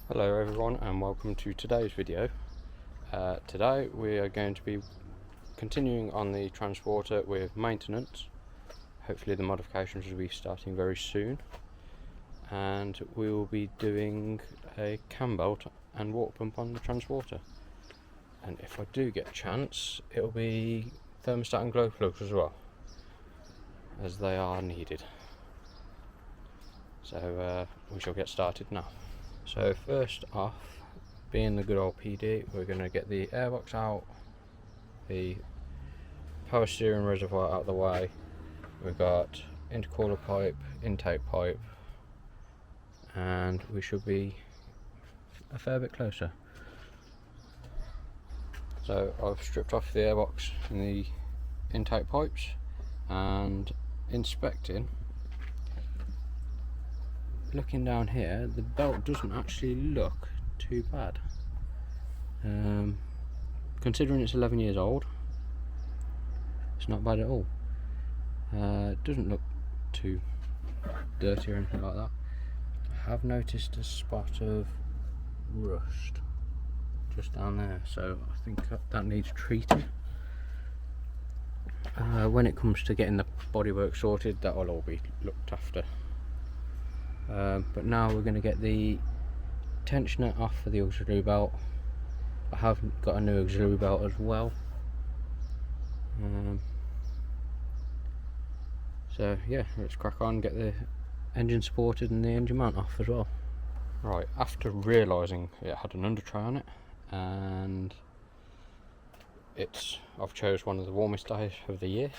Hello everyone and welcome to today's video. Today we are going to be continuing on the transporter with maintenance. Hopefully the modifications will be starting very soon, and we will be doing a cam belt and water pump on the transporter, and if I do get a chance it will be thermostat and glow plugs as well, as they are needed. So we shall get started now. So first off, being the good old PD, we're going to get the airbox out, the power steering reservoir out of the way. We've got intercooler pipe, intake pipe, and we should be a fair bit closer. So I've stripped off the airbox and the intake pipes, and inspecting. Looking down here, the belt doesn't actually look too bad. Considering it's 11 years old, it's not bad at all. It doesn't look too dirty or anything like that. I have noticed a spot of rust just down there, so I think that needs treating. When it comes to getting the bodywork sorted, that will all be looked after. But now we're going to get the tensioner off for the auxiliary belt. I have got a new auxiliary belt as well. So yeah, let's crack on, get the engine supported and the engine mount off as well. Right, after realising it had an under tray on it, and I've chose one of the warmest days of the year,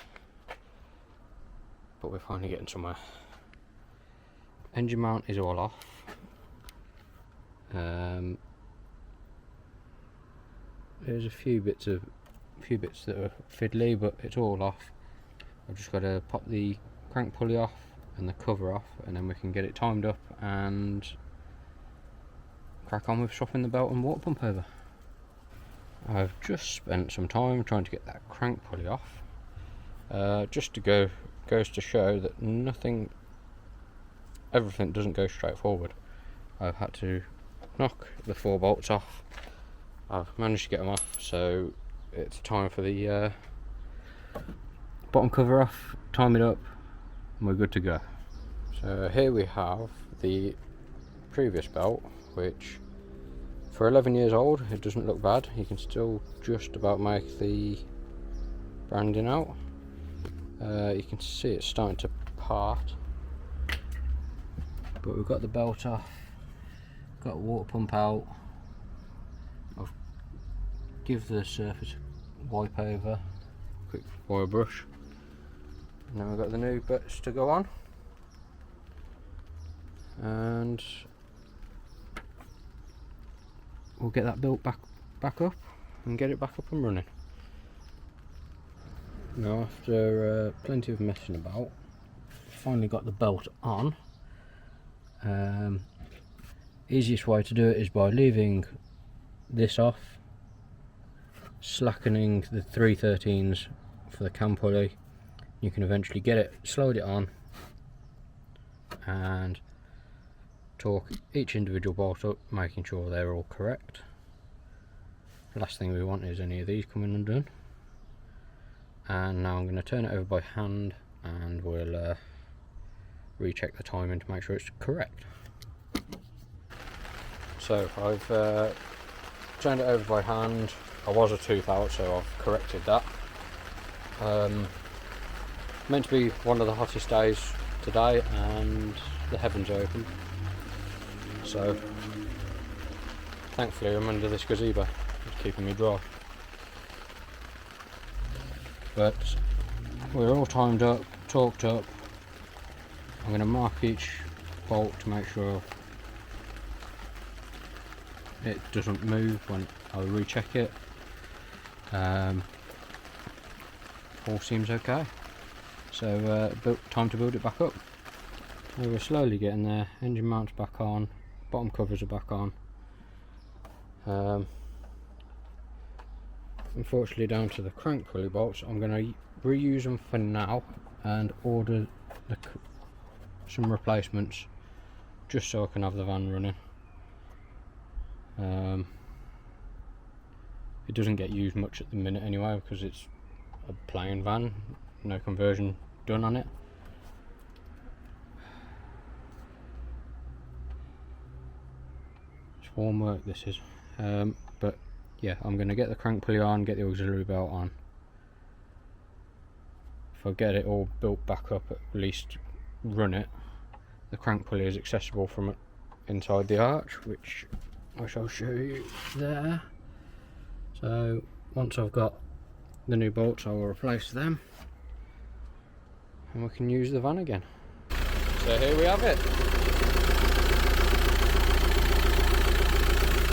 but we're finally getting somewhere. Engine mount is all off. There's a few bits that are fiddly, but it's all off. I've just got to pop the crank pulley off and the cover off, and then we can get it timed up and crack on with swapping the belt and water pump over. I've just spent some time trying to get that crank pulley off. Goes to show that everything doesn't go straight forward. I've had to knock the 4 bolts off. I've managed to get them off, so it's time for the bottom cover off, time it up, and we're good to go. So here we have the previous belt, which for 11 years old, it doesn't look bad. You can still just about make the branding out. You can see it's starting to part. But we've got the belt off, got a water pump out. I've give the surface a wipe over, quick wire brush, and then we've got the new bits to go on, and we'll get that built back up and get it back up and running. Now, after plenty of messing about, finally got the belt on. Easiest way to do it is by leaving this off, slackening the 3/13s for the cam pulley. You can eventually get it, slide it on, and torque each individual bolt up, making sure they're all correct. The last thing we want is any of these coming undone. And now I'm going to turn it over by hand, and we'll recheck the timing to make sure it's correct. So I've turned it over by hand. I was a tooth out, so I've corrected that. Meant to be one of the hottest days today, and the heavens are open. So thankfully I'm under this gazebo, it's keeping me dry. But we're all timed up, torqued up. I'm going to mark each bolt to make sure it doesn't move when I recheck it. All seems okay. So time to build it back up. So we're slowly getting there. Engine mounts back on, bottom covers are back on. Unfortunately, down to the crank pulley bolts, I'm going to reuse them for now and order some replacements just so I can have the van running. It doesn't get used much at the minute anyway because it's a plain van, no conversion done on it. It's warm work this is, but yeah, I'm going to get the crank pulley on, get the auxiliary belt on. If I get it all built back up, at least run it, the crank pulley is accessible from inside the arch, which I shall show you there. So once I've got the new bolts, I will replace them and we can use the van again. So here we have it.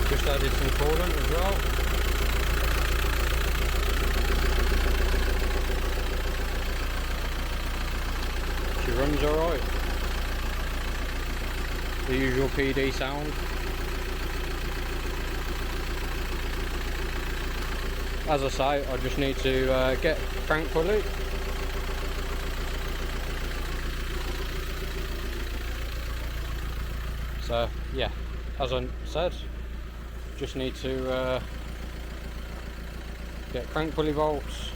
Just added some coolant as well. She runs alright. The usual PD sound. As I say, I just need to get the crank pulley. So yeah, as I said, just need to get crank pulley bolts,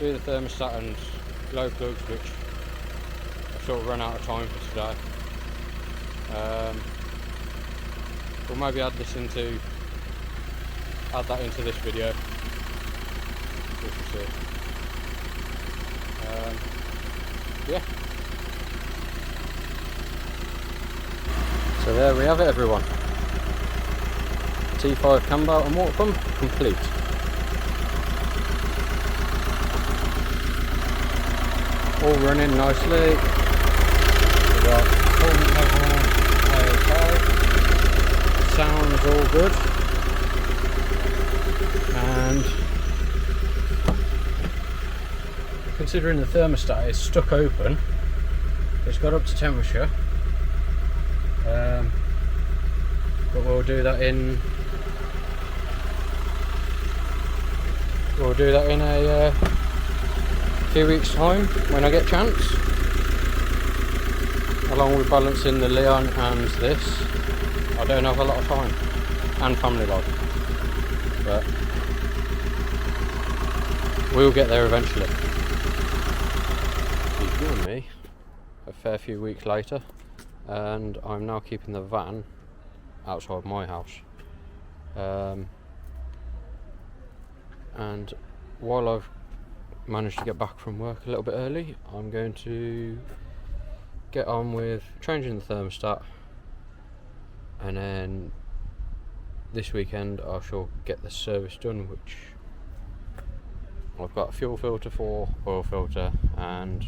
do the thermostat and glow plugs, which I've sort of run out of time for today. We'll maybe add that into this video. We can see. Yeah. So there we have it, everyone. T5 cambelt and water pump complete. All running nicely. We've got coolant level okay. Sounds all good. And considering the thermostat is stuck open, it's got up to temperature, but we'll do that in a few weeks time when I get a chance, along with balancing the Leon and this. I don't have a lot of time and family life, but we'll get there eventually. You join me a fair few weeks later, and I'm now keeping the van outside my house. And while I've managed to get back from work a little bit early, I'm going to get on with changing the thermostat, and then this weekend I shall get the service done, which I've got a fuel filter for, oil filter, and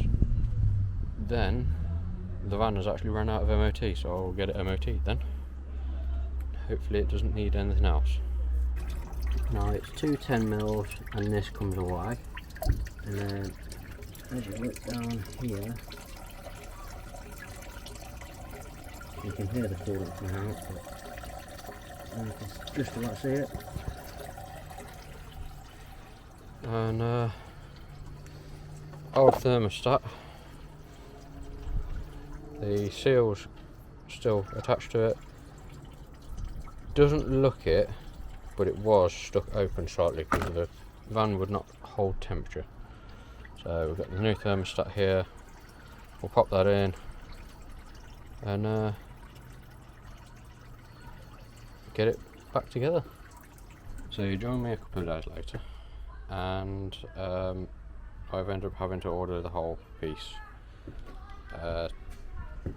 then the van has actually run out of MOT, so I'll get it MOT then. Hopefully it doesn't need anything else. Now it's 210mm and this comes away, and then as you look down here you can hear the coolant coming out, but you can just about see it. And old thermostat, the seal's still attached to it. Doesn't look it, but it was stuck open slightly because the van would not hold temperature. So we've got the new thermostat here. We'll pop that in and get it back together. So you join me a couple of days later, and I've ended up having to order the whole piece.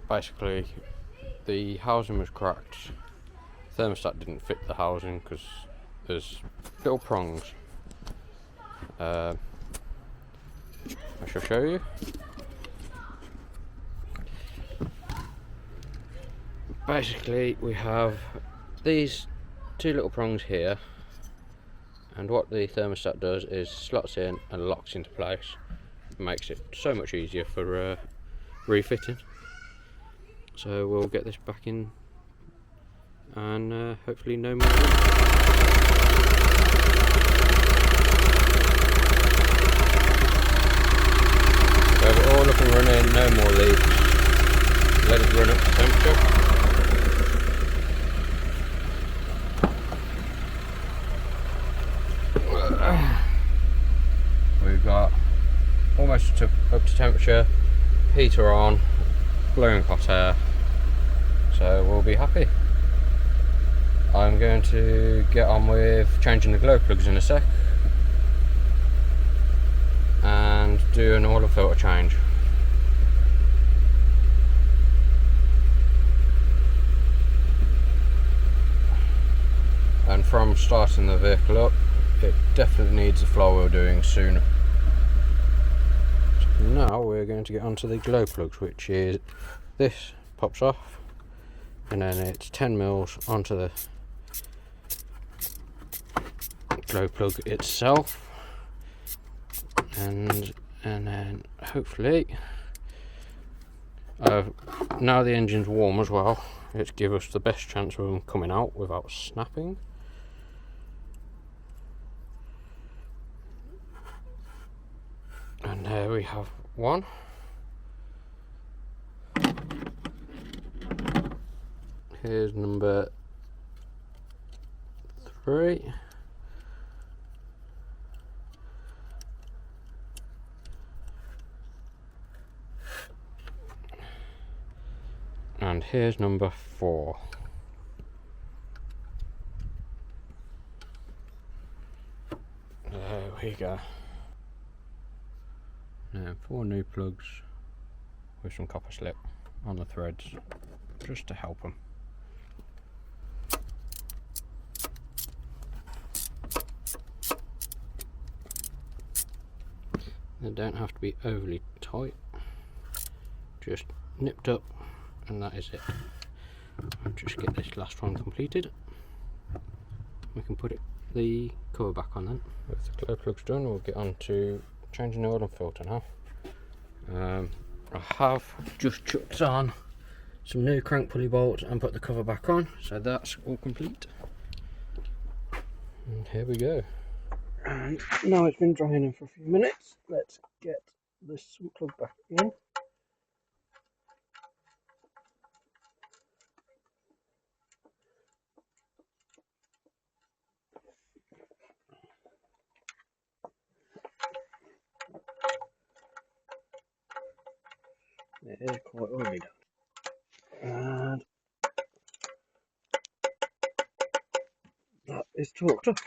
Basically, the housing was cracked. Thermostat didn't fit the housing because there's little prongs. I shall show you. Basically, we have these two little prongs here, and what the thermostat does is slots in and locks into place. It makes it so much easier for refitting. So we'll get this back in, and hopefully no more. So we're all up and running, no more leaks. Let it run up to temperature. heater on, blowing hot air, so we'll be happy. I'm going to get on with changing the glow plugs in a sec and do an oil and filter change. And from starting the vehicle up, it definitely needs a flywheel doing sooner. So now we're going to get onto the glow plugs, which is this pops off and then it's 10 mils onto the glow plug itself, and then hopefully now the engine's warm as well, it's give us the best chance of them coming out without snapping. And there we have one. Here's number 3. And here's number 4. There we go. Now 4 new plugs with some copper slip on the threads just to help them. They don't have to be overly tight, just nipped up, and that is it. I'll just get this last one completed. We can put the cover back on then. With the glow plugs done, we'll get on to changing the oil and filter now. I have just chucked on some new crank pulley bolts and put the cover back on, so that's all complete. And here we go. And now it's been drying for a few minutes, let's get this plug back in. It is quite oily down. And that is torqued up.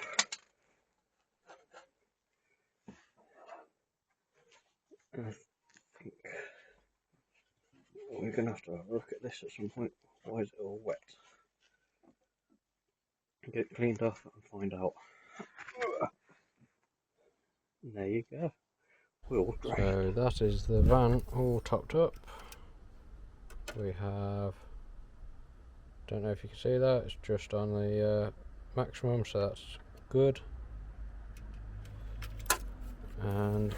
I think we're going to have a look at this at some point. Why is it all wet? Get it cleaned off and find out. And there you go. Wheel dry. So that is the van all topped up. We have, don't know if you can see that, it's just on the maximum, so that's good. And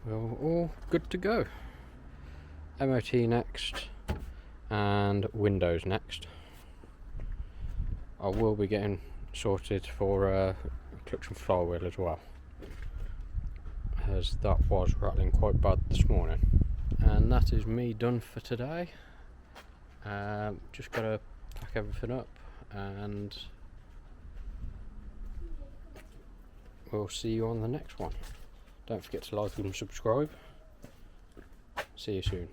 we're all good to go. MOT next and windows next. I will be getting sorted for clutch and flywheel as well, as that was rattling quite bad this morning. And that is me done for today. Just gotta pack everything up and we'll see you on the next one. Don't forget to like and subscribe. See you soon.